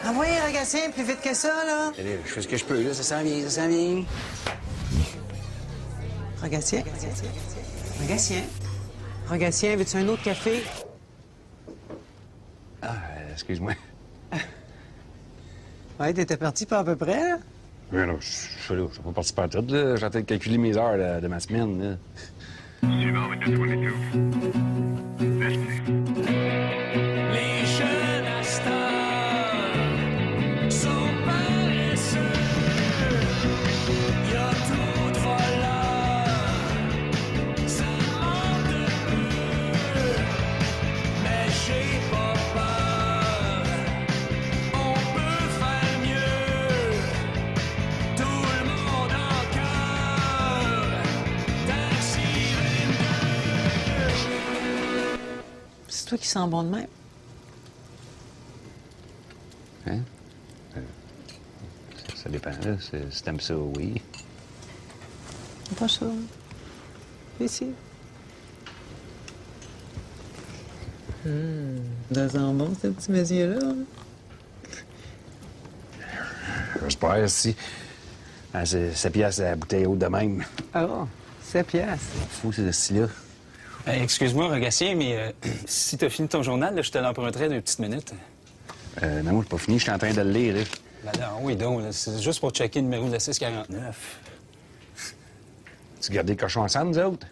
Ah oui, Rogatien, plus vite que ça, là. Allez, je fais ce que je peux, là. Ça s'en vient, ça s'en vient. Rogatien. Rogatien. Rogatien, veux-tu un autre café? Ah, excuse-moi. Ouais, t'étais parti pas à peu près, là? Mais non, je suis pas parti par tout, là. J'ai en train de calculer mes heures de ma semaine, là. Suivant with the 22. Merci. Les jeunes à cette heure sont paresseux. Y a trop de voleurs, ça manque de peu. Mais j'ai pas peur, on peut faire mieux. Tout le monde en cœur, Taxi 22. C'est toi qui sens bon de même. Hein? Ça dépend, là. Si t'aimes ça, oui. Pas ça. Ici. Ça sent bon, ce petit monsieur-là. J'espère, si. Ah, c'est 7 piastres la bouteille haute de même. Ah, 7 piastres. Fou, c'est ce style-là. Excuse-moi, Rogatien, mais si t'as fini ton journal, là, je te l'emprunterai 2 petites minutes. Non, moi, j'ai pas fini. Je suis en train de le lire, là. Ben non, oui donc, là, c'est juste pour checker le numéro de la 649. Tu gardes les cochons ensemble, nous autres?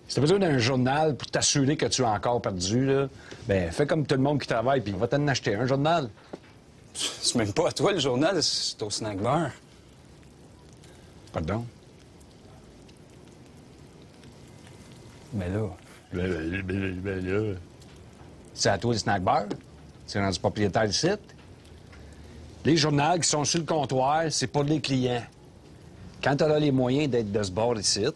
Si t'as besoin d'un journal pour t'assurer que tu as encore perdu, là, ben fais comme tout le monde qui travaille, puis va t'en acheter un journal. C'est même pas à toi, le journal, c'est au snack bar. Pardon? Mais là... Là. C'est à toi le snack bar? C'est rendu propriétaire du site? Les journaux qui sont sur le comptoir, c'est pas les clients. Quand tu auras les moyens d'être de ce bord ici,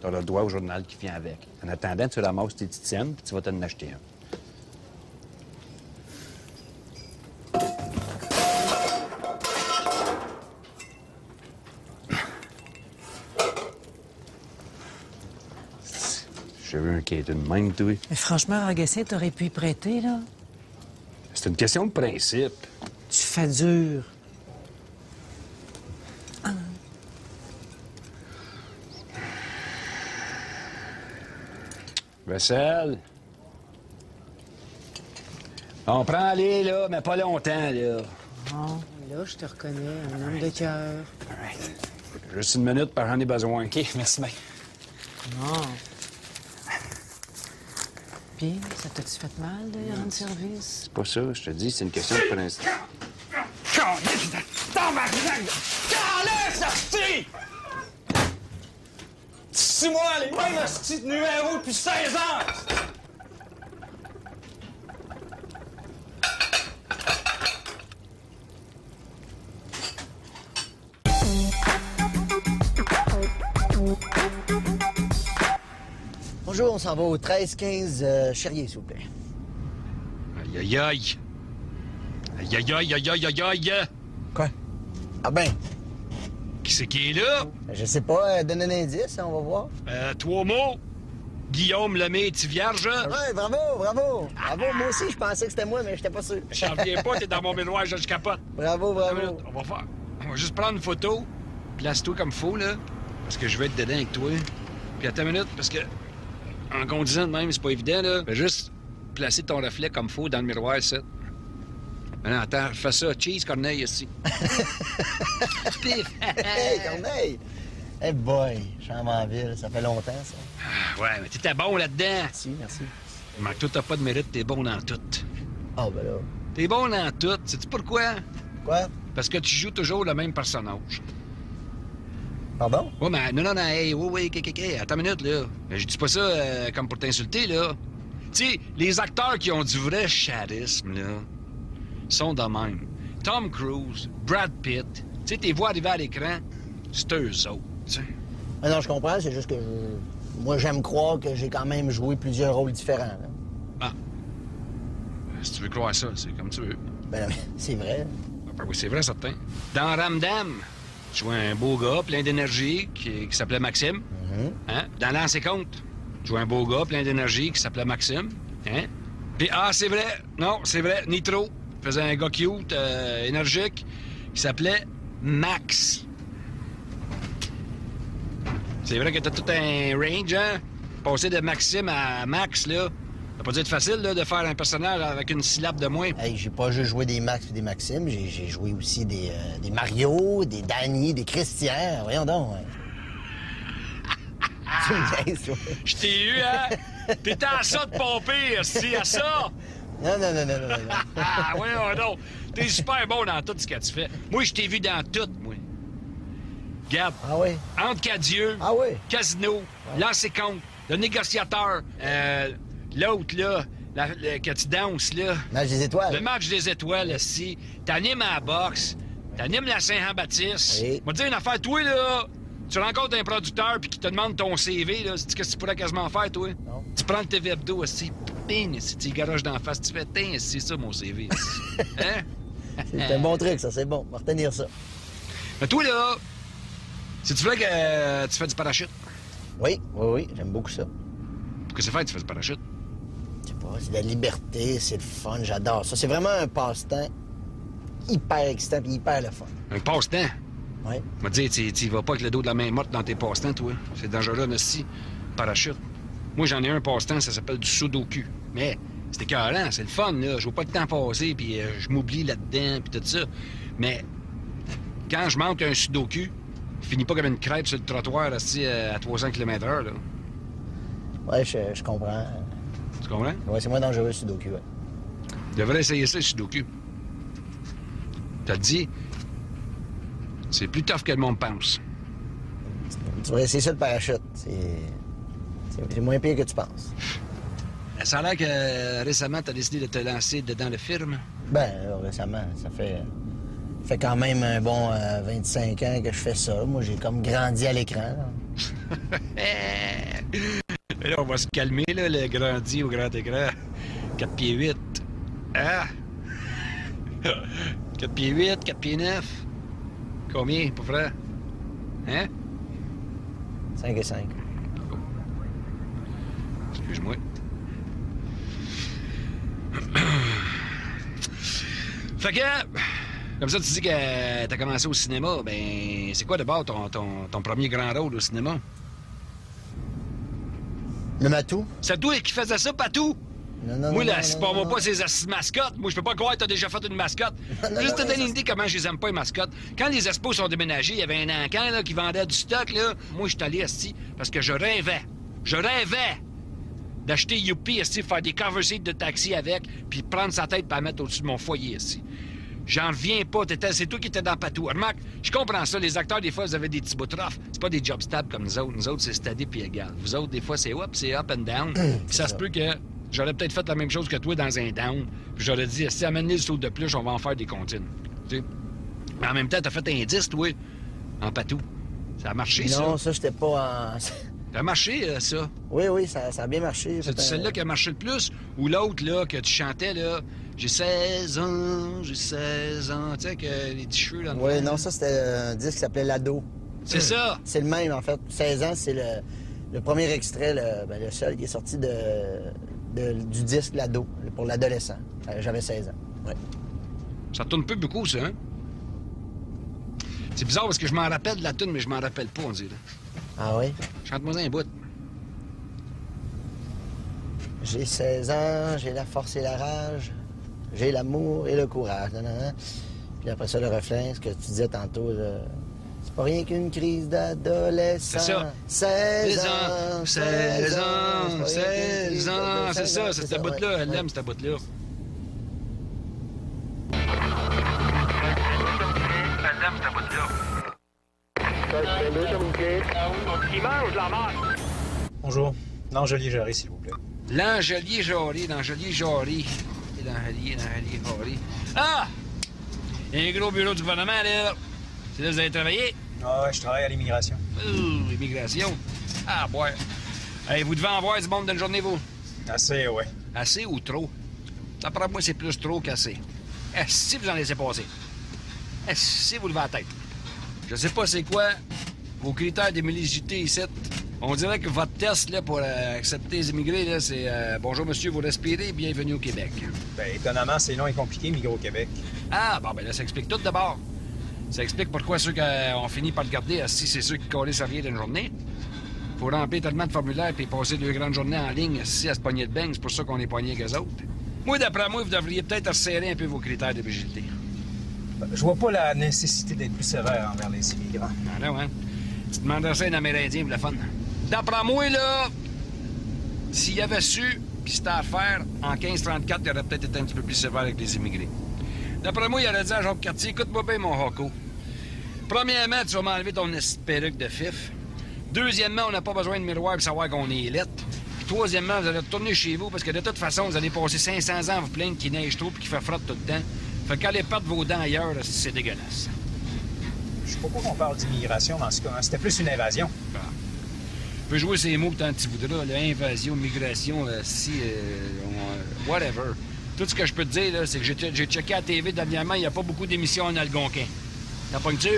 tu auras le droit au journal qui vient avec. En attendant, tu ramasses tes petites scènes, puis tu vas t'en acheter un. J'ai vu un qui est une même, toi. Mais franchement, Rogatien, t'aurais pu y prêter, là. C'est une question de principe. Tu fais dur. Vaisselle. On prend aller, là, mais pas longtemps, là. Bon, là, je te reconnais, un homme de cœur. All right. Juste une minute, parce que j'en ai besoin. OK, merci bien. Non. Puis, ça t'a-tu fait mal de lui rendre service? C'est pas ça, je te dis, c'est une question de principe. Calais, hostie! 6 mois, les mêmes hosties de numéro depuis 16 ans! Bonjour, on s'en va au 13-15 Cherrier, s'il vous plaît. Aïe, aïe, aïe. Aïe, aïe, aïe, aïe, aïe, aïe, aïe. Quoi? Ah ben, Qui c'est qui est là? je sais pas, donne un indice, hein, on va voir. 3 mots. Guillaume Lemay, vierge. Ouais, bravo, bravo. Bravo, moi aussi, je pensais que c'était moi, mais j'étais pas sûr. J'en reviens pas, t'es dans mon miroir, je capote. Bravo, bravo. On va juste prendre une photo. Place-toi comme faut, là. Parce que je veux être dedans avec toi. Puis attends une minute, parce que en conduisant de même, c'est pas évident, là. Fais juste placer ton reflet comme faut dans le miroir, ça. Non, attends, fais ça. Cheese, Corneille, ici. Pif! Hey, Corneille! Hey boy, Chamanville, ça fait longtemps, ça. Ah, ouais, mais t'étais bon là-dedans. Merci, merci. Mais toi, t'as pas de mérite, t'es bon dans tout. Ah, ben là. T'es bon dans tout. Sais-tu pourquoi? Quoi? Parce que tu joues toujours le même personnage. Pardon? Ouais, mais non, hey, oui, attends une minute, là. Je dis pas ça comme pour t'insulter, là. Tu sais, les acteurs qui ont du vrai charisme, là, sont de même. Tom Cruise, Brad Pitt, tu sais, tes voix arriver à l'écran, c'est eux autres, tu sais. Ah non, je comprends, c'est juste que moi, j'aime croire que j'ai quand même joué plusieurs rôles différents, là. Ah. Si tu veux croire ça, c'est comme tu veux. Ben non, mais c'est vrai. Ah, ben oui, c'est vrai, certain. Dans Ramdam, je jouais un beau gars plein d'énergie qui s'appelait Maxime. Hein? Dans L'An 50, je jouais un beau gars plein d'énergie qui s'appelait Maxime. Hein? Puis, c'est vrai. Non, c'est vrai. Nitro. faisait un gars cute, énergique, qui s'appelait Max. C'est vrai que t'as tout un range, hein? Passer de Maxime à Max, là, ça va pas dû être facile, là, de faire un personnage avec une syllabe de moins. Hey, j'ai pas juste joué des Max et des Maxime, j'ai joué aussi des Mario, des Danny, des Christian. Voyons donc. Ouais. Tu me niaises, toi. Je t'ai eu, hein? T'étais à ça de pomper, si, à ça! Non. Ah, voyons donc! T'es super bon dans tout ce que tu fais. Moi, je t'ai vu dans tout, moi. Regarde. Ah oui? Entre Cadieux, Ah oui? Casino, Lancer compte, le négociateur, l'autre, là, que tu danses, là. Match des étoiles. Le match des étoiles, aussi. T'animes à la boxe, t'animes la Saint-Jean-Baptiste. Oui. Moi, te dire une affaire, toi, là, tu rencontres un producteur puis qui te demande ton CV, là, c'est-tu qu'est-ce que tu pourrais quasiment faire, toi? Non. Tu prends le TV Hebdo, aussi, ping, si tu y garages d'en face, tu fais, tiens, c'est ça, mon CV. Hein? C'est un bon truc, ça, c'est bon. On va retenir ça. Mais toi, là, si tu voulais que tu fais du parachute, Oui, j'aime beaucoup ça. pour que c'est fait, tu fais du parachute. Je sais pas, c'est de la liberté, c'est le fun, j'adore ça. C'est vraiment un passe-temps hyper excitant et hyper le fun. Un passe-temps. Oui. On va te dire, tu vas pas avec le dos de la main morte dans tes passe-temps, toi. C'est dangereux, aussi. Parachute. Moi, j'en ai un passe-temps, ça s'appelle du sudoku. Mais c'est écœurant, c'est le fun, là. Je vois pas le temps passer, puis je m'oublie là-dedans, puis tout ça. Mais quand je manque un sudoku, je finis pas comme une crêpe sur le trottoir, assis à 300 km/h, là. Oui, je comprends. Tu comprends? Oui, c'est moins dangereux, le Sudoku, ouais. Tu devrais essayer ça, le sudoku. T'as te dit, c'est plus tough que le monde pense. Tu devrais essayer ça, le parachute. C'est moins pire que tu penses. Ça a l'air que récemment, t'as décidé de te lancer dedans le film. Ben, récemment, ça fait quand même un bon 25 ans que je fais ça. Moi, j'ai comme grandi à l'écran. Là. Mais là, on va se calmer, là, le grandi au grand écran. 4 pieds 8. Ah! 4 pieds 8, 4 pieds 9. Combien, pour vrai? Hein? 5 et 5. Excuse-moi. Fait que, comme ça, tu dis que t'as commencé au cinéma. Ben, c'est quoi d'abord ton premier grand rôle au cinéma? Le matou? C'est toi qui faisais ça, Patou? Non, Moi, là, non, c'est non, pas moi non. pas ces assises mascottes. Moi, je peux pas croire que t'as déjà fait une mascotte. Non, Juste te non, donner ça, une idée comment je les aime pas, les mascottes. Quand les expos sont déménagés, il y avait un encan là, qui vendait du stock. Là. Moi, je suis allé ici parce que je rêvais d'acheter Youpi ici, faire des cover seats de taxi avec, puis prendre sa tête et la mettre au-dessus de mon foyer ici. J'en reviens pas. C'est toi qui étais dans Patou. Remarque, je comprends ça. Les acteurs, des fois, vous avez des petits bouts de rough. C'est pas des job stabs comme nous autres. Nous autres, c'est steady puis égal. Vous autres, des fois, c'est up and down. Puis ça se peut que j'aurais peut-être fait la même chose que toi dans un down. Puis j'aurais dit, si amène le saut de plus, on va en faire des comptines. Tu sais? Mais en même temps, t'as fait un 10, toi, en Patou. Ça a marché, ça. Non, ça, j'étais pas en... Ça a marché, ça. Oui, ça a bien marché. C'est celle-là qui a marché le plus? Ou l'autre, là, que tu chantais, là, j'ai 16 ans, j'ai 16 ans, tu sais, que les petits cheveux, là. Oui, non, ça, c'était un disque qui s'appelait L'Ado. C'est ça! C'est le même, en fait. 16 ans, c'est le premier extrait, le seul qui est sorti du disque L'Ado, pour l'adolescent. J'avais 16 ans, oui. Ça tourne pas beaucoup, ça, hein? C'est bizarre parce que je m'en rappelle de la tune, mais je m'en rappelle pas, on dirait. Ah oui? Chante-moi un bout. J'ai 16 ans, j'ai la force et la rage, j'ai l'amour et le courage. Nanana. Puis après ça, le refrain, ce que tu disais tantôt, c'est pas rien qu'une crise d'adolescent. C'est ça. 16 ans, 16 ans, 16 ans. C'est ça, c'est c'est cette bout-là. ouais, Elle ouais. aime cette bout-là. Bonjour. L'Angelier Jarry, s'il vous plaît. L'Angelier Jarry. Ah! Il y a un gros bureau du gouvernement, là. C'est là que vous allez travailler? Ah ouais, je travaille à l'immigration. Immigration. Ah, boire. Hey, vous devez en voir du monde d'une journée, vous? Assez, ouais. Assez ou trop? D'après moi, c'est plus trop qu'assez. Si vous en laissez passer. Si vous levez la tête. Je sais pas c'est quoi vos critères d'éligibilité ici, On dirait que votre test là, pour accepter les immigrés, là, c'est bonjour monsieur, vous respirez, bienvenue au Québec. Ben, étonnamment, c'est long et compliqué, migrer au Québec. Ah, bon, ben là, ça explique tout d'abord. Ça explique pourquoi ceux qu'on finit par le garder assis, c'est ceux qui collent sa vie d'une journée. Faut remplir tellement de formulaires puis passer 2 grandes journées en ligne assis à se pogner de beignes, c'est pour ça qu'on est pognés avec eux autres. Moi, d'après moi, vous devriez peut-être resserrer un peu vos critères d'éligibilité. Je vois pas la nécessité d'être plus sévère envers les immigrants. Ah non, hein? Tu demanderais ça à un Amérindien pour le fun. D'après moi, là, s'il avait su, puis c'était à faire, en 1534, il aurait peut-être été un petit peu plus sévère avec les immigrés. D'après moi, il aurait dit à Jacques Cartier, écoute-moi bien, mon Rocco. Premièrement, tu vas m'enlever ton perruque de fif. Deuxièmement, on n'a pas besoin de miroir pour savoir qu'on est élite. Puis troisièmement, vous allez retourner chez vous parce que de toute façon, vous allez passer 500 ans à vous plaindre qu'il neige trop et qu'il fait frotte tout le temps. Fait qu'allez perdre vos dents ailleurs, c'est dégueulasse. Je sais pas pourquoi on parle d'immigration dans ce cas. Hein. C'était plus une invasion. Bon. Tu peux jouer ces mots tant que tu voudras, là, invasion, migration, whatever. Tout ce que je peux te dire, là, c'est que j'ai checké à la TV dernièrement, il n'y a pas beaucoup d'émissions en algonquin. T'as pogné-tu?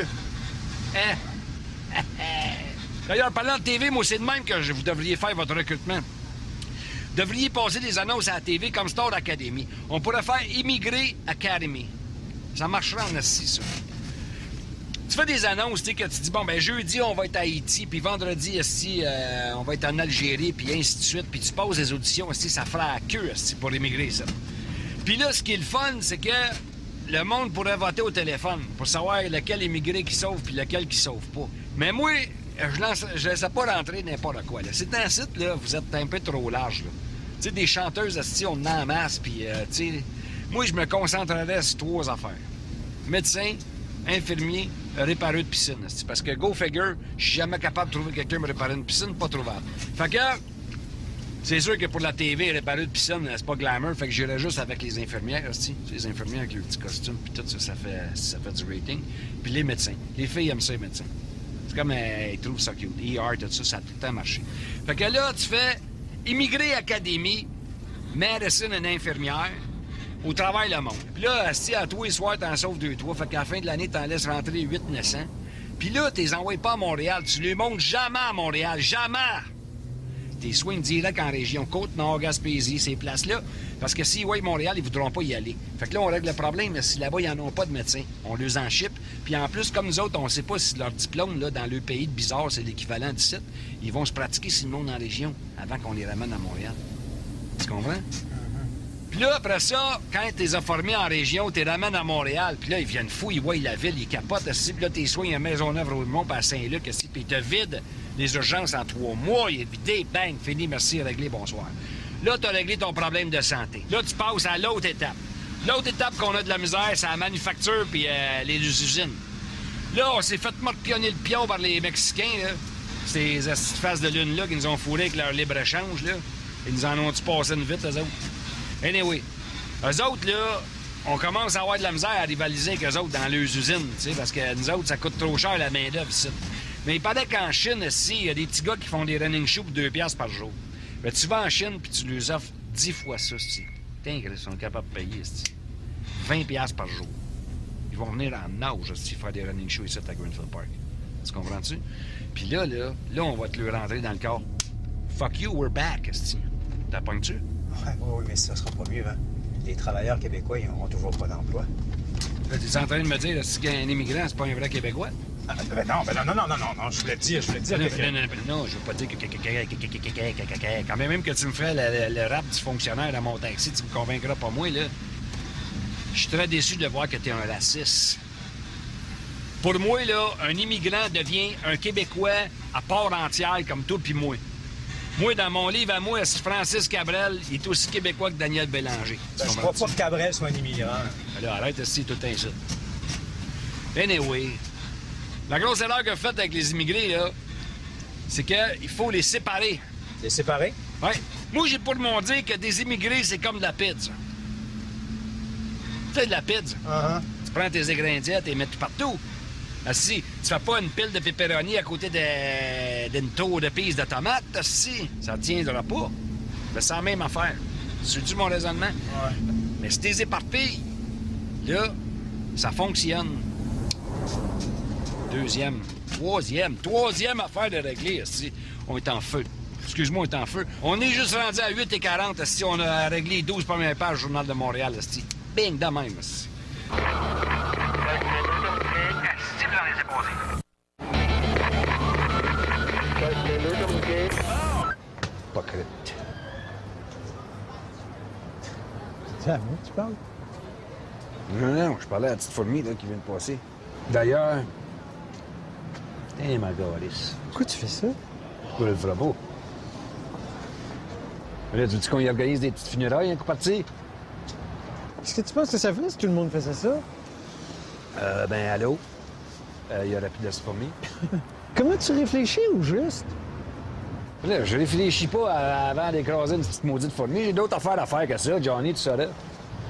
Hein? D'ailleurs, parlant de TV, moi, c'est de même que vous devriez faire votre recrutement. Vous devriez passer des annonces à la TV comme Star Academy. On pourrait faire Immigré Academy. Ça marcherait en assis, ça. Tu fais des annonces, tu sais, que tu dis, bon, ben jeudi, on va être à Haïti, puis vendredi, ici, on va être en Algérie, puis ainsi de suite, puis tu passes des auditions, ici, ça fera à queue, ici, pour immigrer, ça. Puis là, ce qui est le fun, c'est que le monde pourrait voter au téléphone pour savoir lequel immigré qui sauve, puis lequel qui sauve pas. Mais moi, je laisse pas rentrer n'importe quoi, là. C'est un site, là, vous êtes un peu trop large, là. Tu sais, des chanteuses, ici, on en masse, puis, tu sais, moi, je me concentrerais sur 3 affaires. Médecin, infirmier, répareur de piscine. Parce que, go figure, je suis jamais capable de trouver quelqu'un me réparer une piscine, pas trouvable. Fait que, c'est sûr que pour la TV, réparer de piscine, c'est pas glamour, fait que j'irais juste avec les infirmières, les infirmières avec leurs petits costumes, puis tout ça, ça fait du rating. Puis les médecins. Les filles aiment ça, les médecins. C'est comme, ils trouvent ça cute. ER, tout ça, ça a tout le temps marché. Fait que là, tu fais Immigré Académie, médecine et infirmière, au travail le monde. Puis là, si à tous les soirs, t'en sauves 2-3, fait qu'à la fin de l'année, t'en laisses rentrer 800-900. Puis là, t'es envoies pas à Montréal. Tu les montes jamais à Montréal. Jamais! T'es soins direct en région Côte-Nord, Gaspésie, ces places-là. Parce que si, ouais, Montréal, ils voudront pas y aller. Fait que là, on règle le problème, mais si là-bas, ils n'en ont pas de médecins, on les en ship. Puis en plus, comme nous autres, on sait pas si leur diplôme, là, dans le pays de bizarre, c'est l'équivalent du site. Ils vont se pratiquer si le monde en région avant qu'on les ramène à Montréal. Tu comprends? Puis là, après ça, quand tu les as formés en région, tu les ramènes à Montréal. Puis là, ils viennent fous, ils voient la ville, ils capotent. Puis là, tes soins à Maisonneuve, Rosemont, puis à Saint-Luc, puis ils te vident les urgences en 3 mois. Il est vidé, bang, fini, merci, réglé, bonsoir. Là, tu as réglé ton problème de santé. Là, tu passes à l'autre étape. L'autre étape qu'on a de la misère, c'est la manufacture puis les usines. Là, on s'est fait morpionner le pion par les Mexicains, là. Ces faces de lune-là qui nous ont fourré avec leur libre-échange, là. Ils nous en ont-tu passé une vite, eux autres? Anyway, eux autres, là, on commence à avoir de la misère à rivaliser avec eux autres dans leurs usines, tu sais, parce que nous autres, ça coûte trop cher la main-d'œuvre ici. Mais il paraît qu'en Chine, ici, il y a des petits gars qui font des running shoes pour 2 piastres par jour. Ben, tu vas en Chine puis tu leur offres 10 fois ça, c'ti. Putain, ils sont capables de payer, c'ti. 20 piastres par jour. Ils vont venir en nage, c'ti, faire des running shoes ici à Greenfield Park. Tu comprends-tu? Puis là, on va te le rentrer dans le corps. Fuck you, we're back, c'ti. T'as pognes-tu? Ouais, oui, mais ça sera pas mieux, hein. Les travailleurs québécois, ils n'auront toujours pas d'emploi. Là, t'es en train de me dire, si un immigrant, c'est pas un vrai Québécois? Ah, ben non, je voulais te dire que... Non, je veux pas dire que... Quand même que tu me ferais le rap du fonctionnaire à mon taxi, tu me convaincras pas moi, là. Je suis très déçu de voir que t'es un raciste. Pour moi, là, un immigrant devient un Québécois à part entière comme toi puis moi. Moi, dans mon livre à moi, Francis Cabrel, il est aussi Québécois que Daniel Bélanger. Ben, je crois pas que Cabrel soit un immigrant. Alors, arrête, c'est tout un site. Anyway, la grosse erreur que vous faites avec les immigrés, là, c'est qu'il faut les séparer. Les séparer? Oui. Moi, j'ai pour mon dire que des immigrés, c'est comme de la pizza. Tu sais, de la pizza. Tu prends tes ingrédients, tu les mets tout partout. Si tu fais pas une pile de pepperoni à côté d'une tour de pisse de tomates, si ça tiendra pas. Ben, c'est la même affaire. C'est-tu mon raisonnement? Ouais. Mais si t'es éparpilles, là, ça fonctionne. Deuxième. Troisième affaire de régler, esti. On est en feu. Excuse-moi, on est en feu. On est juste rendu à 8h40, esti. On a réglé les 12 premières pages du Journal de Montréal, esti. Bing, de même, esti. Cible dans les épaules. Hypocrite. C'est à moi que tu parles? Non, je parlais à la petite fourmi là, qui vient de passer. D'ailleurs, ma galice. Pourquoi tu fais ça? Je le ferai pas. Là, tu dis qu'on y organise des petites funérailles, un coup parti? Est-ce que tu penses que ça ferait si tout le monde faisait ça? Ben, allô? Il y aurait plus de la fourmi. Comment tu réfléchis au juste? Là, je réfléchis pas avant d'écraser une petite maudite fourmi. J'ai d'autres affaires à faire que ça, Johnny, tu saurais.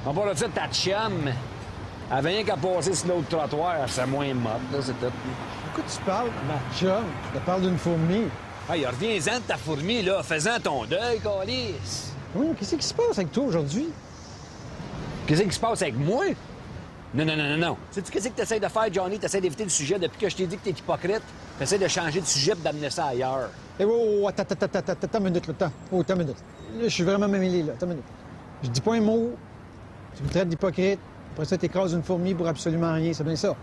On parle de ça, ta chum. Elle vient qu'à passer sur l'autre trottoir, c'est moins morte, là, c'est tout. Pourquoi tu parles, ma chum? Je te parle d'une fourmi. Hey, reviens-en de ta fourmi, là. Fais-en ton deuil, calice. Oui, qu'est-ce qui se passe avec toi aujourd'hui? Qu'est-ce qui se passe avec moi? Non. Sais-tu qu'est-ce que tu essaies de faire, Johnny? Tu essaies d'éviter le sujet depuis que je t'ai dit que t'es hypocrite. Tu essaies de changer de sujet et d'amener ça ailleurs. Eh, attends une minute, là, attends une minute. Là, je suis vraiment mêlé, là. Attends une minute. Je dis pas un mot. Tu me traites d'hypocrite. Après ça, t'écrases une fourmi pour absolument rien. C'est bien ça.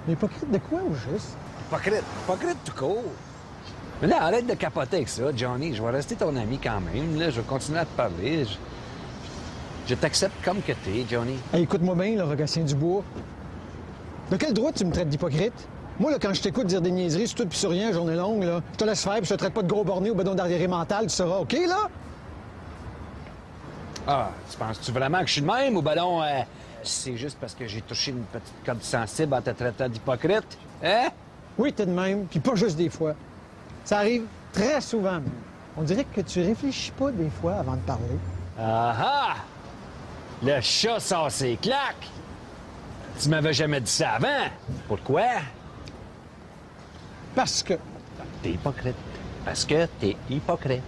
Mais hypocrite de quoi, au juste? Hypocrite tout court. Mais là, arrête de capoter avec ça, Johnny. Je vais rester ton ami quand même. Là, je vais continuer à te parler. Je t'accepte comme que t'es, Johnny. Hey, écoute-moi bien, le Rogatien du bois. De quel droit tu me traites d'hypocrite? Moi, là, quand je t'écoute dire des niaiseries sur tout puis sur rien, journée longue, là, je te laisse faire puis je te traite pas de gros borné ou bedon d'arriéré mental, tu sauras, OK, là? Ah, tu penses-tu vraiment que je suis de même ou ben non, c'est juste parce que j'ai touché une petite corde sensible en te traitant d'hypocrite? Hein? Oui, t'es de même, puis pas juste des fois. Ça arrive très souvent, même. On dirait que tu réfléchis pas des fois avant de parler. Ah ah! Le chat sort ses claques! Tu m'avais jamais dit ça avant. Pourquoi? Parce que... T'es hypocrite. Parce que t'es hypocrite.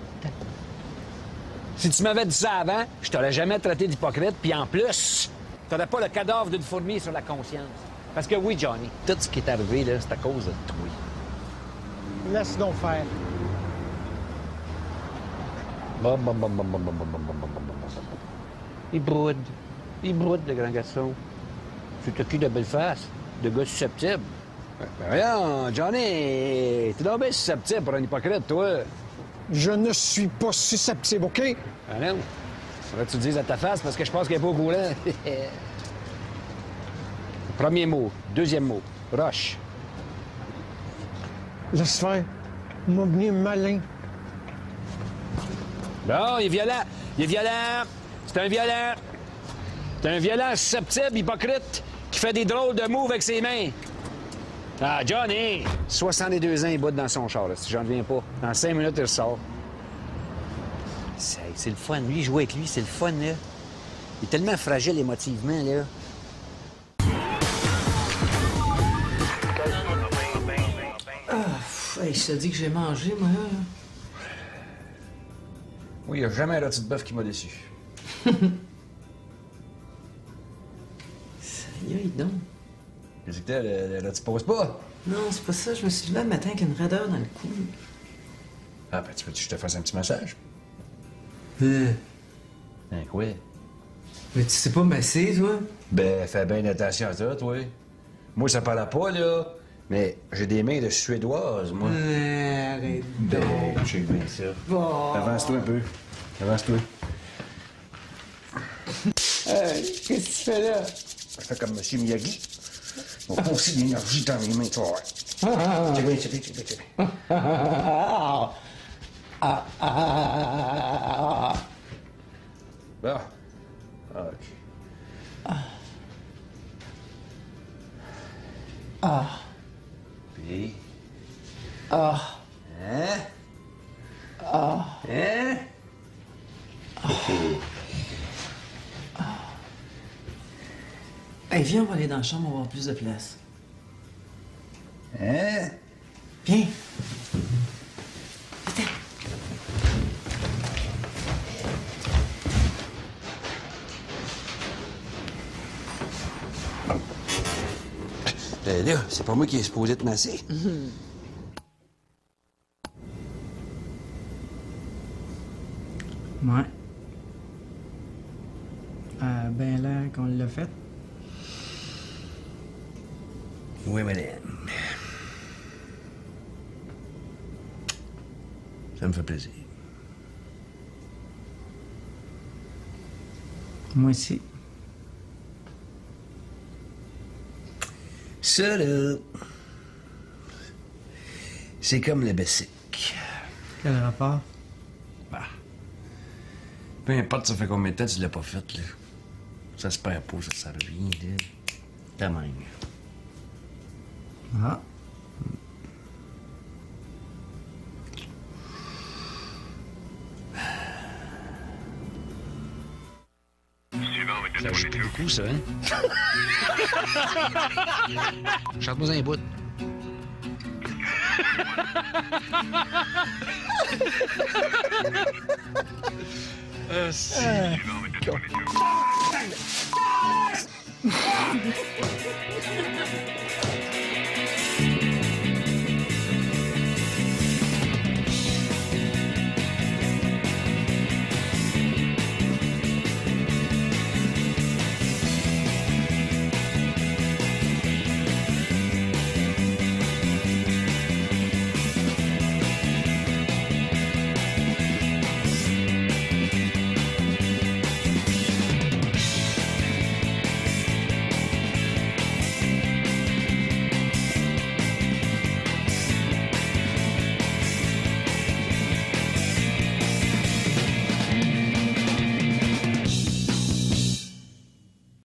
Si tu m'avais dit ça avant, je t'aurais jamais traité d'hypocrite, puis en plus, t'aurais pas le cadavre d'une fourmi sur la conscience. Parce que oui, Johnny, tout ce qui est arrivé, là, c'est à cause de toi. Laisse donc faire. Il brode, le grand garçon. Tu te culs de belle face, de gars susceptible. Ben voyons, Johnny, t'es donc bien susceptible pour un hypocrite, toi. Je ne suis pas susceptible, OK? Ah non? Faudrait que tu le dises à ta face parce que je pense qu'elle est pas au courant. Premier mot. Deuxième mot. Roche. Laisse faire. M'a venu malin. Non, il est violent. Il est violent. C'est un violent. C'est un violent susceptible, hypocrite, qui fait des drôles de moves avec ses mains. Ah, Johnny! 62 ans, il botte dans son char, là, si j'en reviens pas. Dans 5 minutes, il ressort. C'est le fun. Lui, jouer avec lui, c'est le fun, là. Il est tellement fragile émotivement, là. Hey, je te dis que j'ai mangé, moi, là. Oui, il n'y a jamais un rôti de bœuf qui m'a déçu. Sérieux, donc. Qu'est-ce que t'as, le rôti pose pas? Non, c'est pas ça. Je me suis levé le matin avec une raideur dans le cou. Ah, ben, tu veux que je te fasse un petit massage? Ben quoi? Mais tu sais pas masser, toi? Ben, fais bien attention à ça, toi. Moi, ça parle pas, là. Mais j'ai des mains de Suédoise, moi. Arrête Ben, donc. je sais bien ça. Bon. Avance-toi un peu. Avance-toi. Qu'est-ce que tu fais là? Je fais comme M. Miyagi. On consigne de l'énergie dans les mains, tu vas voir. C'est bien, c'est bien, c'est bien, c'est bien. Bon. OK. Puis... Hein? Hein? Hey, viens, on va aller dans la chambre, on va avoir plus de place. Hein? Viens. Là, c'est pas moi qui est supposé te masser. Ouais. Ben là qu'on l'a fait. Oui, madame. Ça me fait plaisir. Moi aussi. Ça, là, c'est comme le basic. Quel rapport? Bah. Peu importe, ça fait combien de temps tu l'as pas fait, là. Ça se perd pas, ça revient, là. Quand même. Ah. Ça joue beaucoup, ça, hein? Chante-moi un bout.